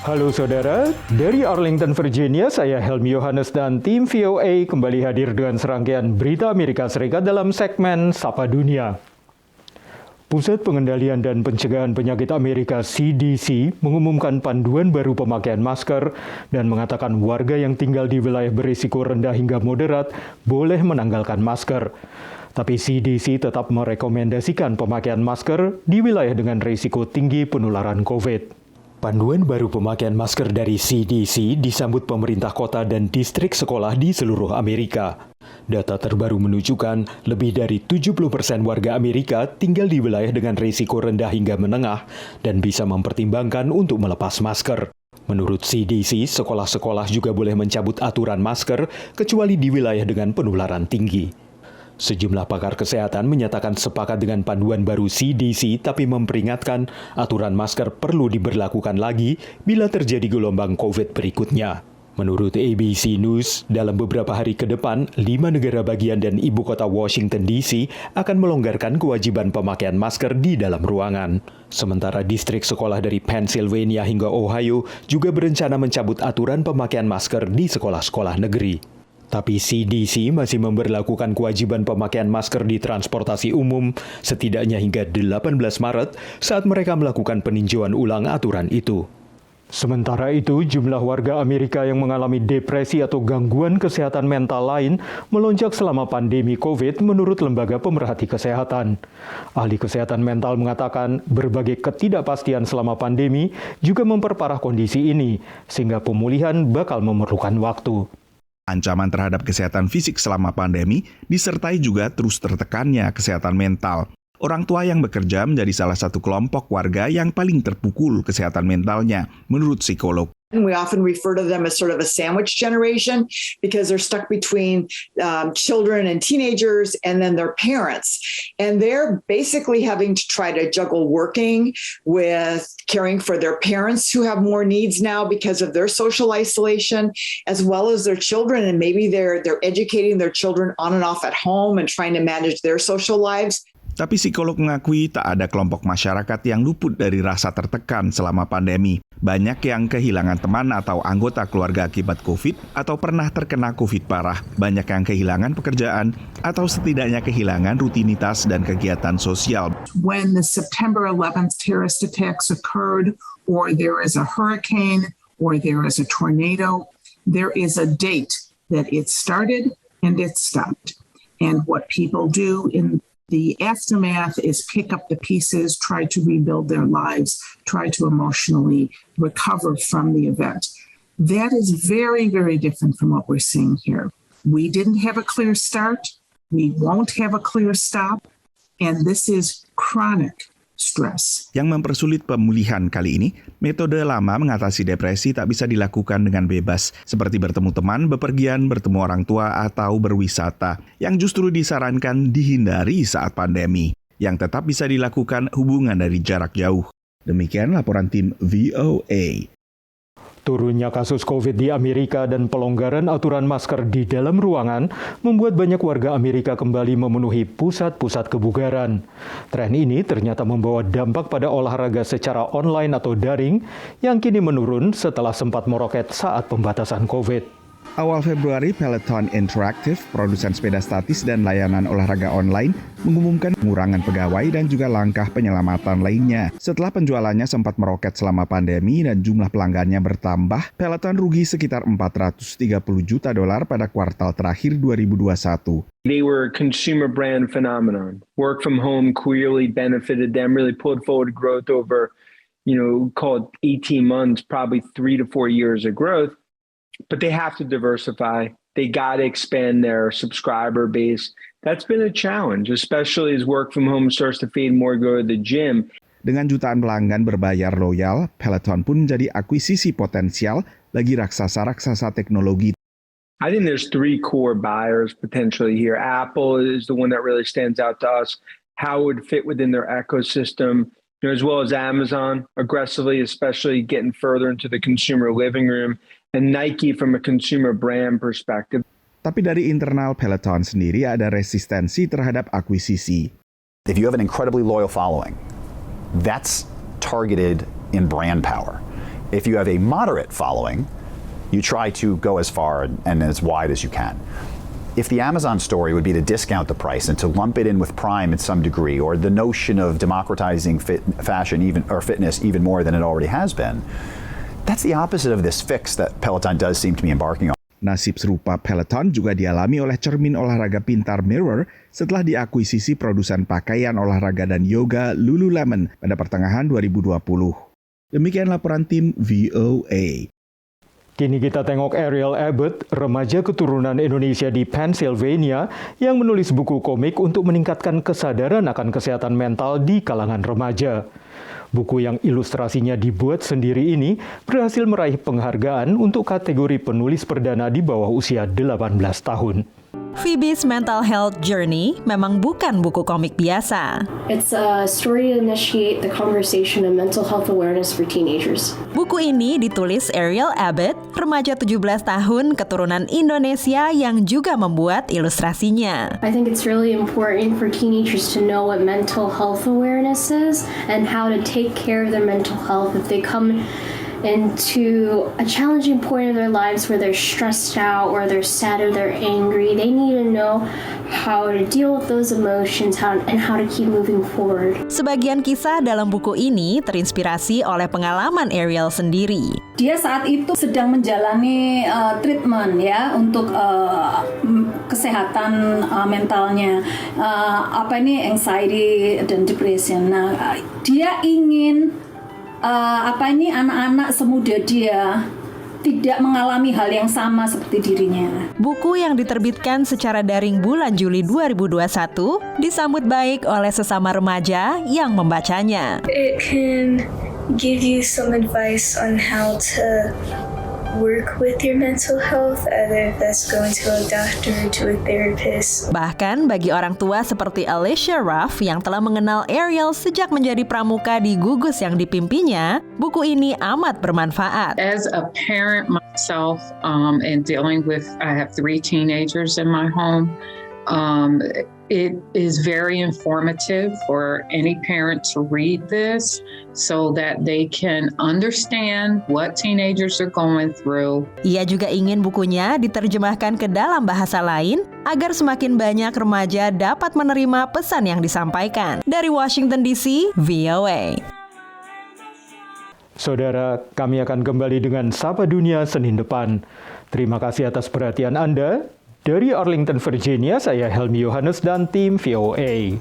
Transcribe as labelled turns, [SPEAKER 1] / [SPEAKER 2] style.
[SPEAKER 1] Halo saudara, dari Arlington, Virginia, saya Helmi Yohanes dan tim VOA kembali hadir dengan serangkaian berita Amerika Serikat dalam segmen Sapa Dunia. Pusat Pengendalian dan Pencegahan Penyakit Amerika CDC mengumumkan panduan baru pemakaian masker dan mengatakan warga yang tinggal di wilayah berisiko rendah hingga moderat boleh menanggalkan masker. Tapi CDC tetap merekomendasikan pemakaian masker di wilayah dengan risiko tinggi penularan COVID. Panduan baru pemakaian masker dari CDC disambut pemerintah kota dan distrik sekolah di seluruh Amerika. Data terbaru menunjukkan lebih dari 70% warga Amerika tinggal di wilayah dengan risiko rendah hingga menengah dan bisa mempertimbangkan untuk melepas masker. Menurut CDC, sekolah-sekolah juga boleh mencabut aturan masker kecuali di wilayah dengan penularan tinggi. Sejumlah pakar kesehatan menyatakan sepakat dengan panduan baru CDC tapi memperingatkan aturan masker perlu diberlakukan lagi bila terjadi gelombang COVID berikutnya. Menurut ABC News, dalam beberapa hari ke depan, 5 negara bagian dan ibu kota Washington DC akan melonggarkan kewajiban pemakaian masker di dalam ruangan. Sementara distrik sekolah dari Pennsylvania hingga Ohio juga berencana mencabut aturan pemakaian masker di sekolah-sekolah negeri. Tapi CDC masih memberlakukan kewajiban pemakaian masker di transportasi umum setidaknya hingga 18 Maret saat mereka melakukan peninjauan ulang aturan itu. Sementara itu, jumlah warga Amerika yang mengalami depresi atau gangguan kesehatan mental lain melonjak selama pandemi COVID menurut Lembaga Pemerhati Kesehatan. Ahli kesehatan mental mengatakan berbagai ketidakpastian selama pandemi juga memperparah kondisi ini, sehingga pemulihan bakal memerlukan waktu.
[SPEAKER 2] Ancaman terhadap kesehatan fisik selama pandemi disertai juga terus tertekannya kesehatan mental. Orang tua yang bekerja menjadi salah satu kelompok warga yang paling terpukul kesehatan mentalnya, menurut psikolog.
[SPEAKER 3] We often refer to them as sort of a sandwich generation because they're stuck between children and teenagers and then their parents. And they're basically having to try to juggle working with caring for their parents who have more needs now because of their social isolation, as well as their children. And maybe they're educating their children on and off at home and trying to manage their social lives.
[SPEAKER 2] Tapi psikolog mengakui tak ada kelompok masyarakat yang luput dari rasa tertekan selama pandemi. Banyak yang kehilangan teman atau anggota keluarga akibat COVID atau pernah terkena COVID parah. Banyak yang kehilangan pekerjaan atau setidaknya kehilangan rutinitas dan kegiatan sosial.
[SPEAKER 4] When the September 11th terrorist attacks occurred, or there is a hurricane, or there is a tornado, there is a date that it started and it stopped. And what people do in the aftermath is pick up the pieces, try to rebuild their lives, try to emotionally recover from the event. That is very, very different from what we're seeing here. We didn't have a clear start, we won't have a clear stop, and this is chronic stress.
[SPEAKER 2] Yang mempersulit pemulihan kali ini, metode lama mengatasi depresi tak bisa dilakukan dengan bebas, seperti bertemu teman, bepergian, bertemu orang tua, atau berwisata, yang justru disarankan dihindari saat pandemi, yang tetap bisa dilakukan hubungan dari jarak jauh. Demikian laporan tim VOA.
[SPEAKER 1] Turunnya kasus COVID di Amerika dan pelonggaran aturan masker di dalam ruangan membuat banyak warga Amerika kembali memenuhi pusat-pusat kebugaran. Tren ini ternyata membawa dampak pada olahraga secara online atau daring yang kini menurun setelah sempat meroket saat pembatasan COVID.
[SPEAKER 2] Awal Februari, Peloton Interactive, produsen sepeda statis dan layanan olahraga online, mengumumkan pengurangan pegawai dan juga langkah penyelamatan lainnya. Setelah penjualannya sempat meroket selama pandemi dan jumlah pelanggannya bertambah, Peloton rugi sekitar $430 juta pada kuartal terakhir 2021.
[SPEAKER 5] They were a consumer brand phenomenon. Work from home clearly benefited them, really pulled forward growth over, call it 18 months, probably 3 to 4 years of growth. But they have to diversify. They got to expand their subscriber base. That's been a challenge, especially as work from home starts to fade more, go to the gym.
[SPEAKER 2] Dengan jutaan pelanggan berbayar loyal, Peloton pun menjadi akuisisi potensial bagi raksasa-raksasa teknologi.
[SPEAKER 5] I think there's 3 core buyers potentially here. Apple is the one that really stands out to us. How it would fit within their ecosystem, as well as Amazon, aggressively, especially getting further into the consumer living room. And Nike from a consumer brand perspective.
[SPEAKER 2] Tapi dari internal Peloton sendiri ada resistensi terhadap akuisisi.
[SPEAKER 6] If you have an incredibly loyal following, that's targeted in brand power. If you have a moderate following, you try to go as far and as wide as you can. If the Amazon story would be to discount the price and to lump it in with Prime in some degree, or the notion of democratizing fashion or fitness even more than it already has been, that's the opposite of this fix that Peloton does seem to be embarking on.
[SPEAKER 2] Nasib serupa Peloton juga dialami oleh cermin olahraga pintar Mirror setelah diakuisisi produsen pakaian olahraga dan yoga Lululemon pada pertengahan 2020. Demikian laporan tim VOA.
[SPEAKER 1] Kini kita tengok Ariel Abbott, remaja keturunan Indonesia di Pennsylvania yang menulis buku komik untuk meningkatkan kesadaran akan kesehatan mental di kalangan remaja. Buku yang ilustrasinya dibuat sendiri ini berhasil meraih penghargaan untuk kategori penulis perdana di bawah usia 18 tahun.
[SPEAKER 7] Phoebe's Mental Health Journey memang bukan buku komik biasa.
[SPEAKER 8] It's a story to initiate the conversation of mental health awareness for teenagers.
[SPEAKER 7] Buku ini ditulis Ariel Abbott, remaja 17 tahun keturunan Indonesia yang juga membuat ilustrasinya.
[SPEAKER 8] I think it's really important for teenagers to know what mental health awareness is and how to take care of their mental health if they come into a challenging point of their lives where they're stressed out or they're sad or they're angry. They need to know how to deal with those emotions and how to keep moving forward.
[SPEAKER 7] Sebagian kisah dalam buku ini terinspirasi oleh pengalaman Ariel sendiri.
[SPEAKER 9] Dia saat itu sedang menjalani treatment ya untuk kesehatan mentalnya, anxiety dan depression. Nah, dia ingin anak-anak semuda dia tidak mengalami hal yang sama seperti dirinya.
[SPEAKER 7] Buku yang diterbitkan secara daring bulan Juli 2021 disambut baik oleh sesama remaja yang membacanya.
[SPEAKER 10] It can give you some advice on how to work with your mental health, either if that's going to a doctor or to a therapist.
[SPEAKER 7] Bahkan bagi orang tua seperti Alicia Ruff yang telah mengenal Ariel sejak menjadi pramuka di gugus yang dipimpinnya, buku ini amat bermanfaat.
[SPEAKER 11] As a parent myself, and dealing with, I have 3 teenagers in my home. It is very informative for any parent to read this so that they can understand what teenagers are going through.
[SPEAKER 7] Ia juga ingin bukunya diterjemahkan ke dalam bahasa lain agar semakin banyak remaja dapat menerima pesan yang disampaikan. Dari Washington DC, VOA.
[SPEAKER 1] Saudara, kami akan kembali dengan Sapa Dunia Senin depan. Terima kasih atas perhatian Anda. Dari Arlington, Virginia, saya Helmi Yohanes dan tim VOA.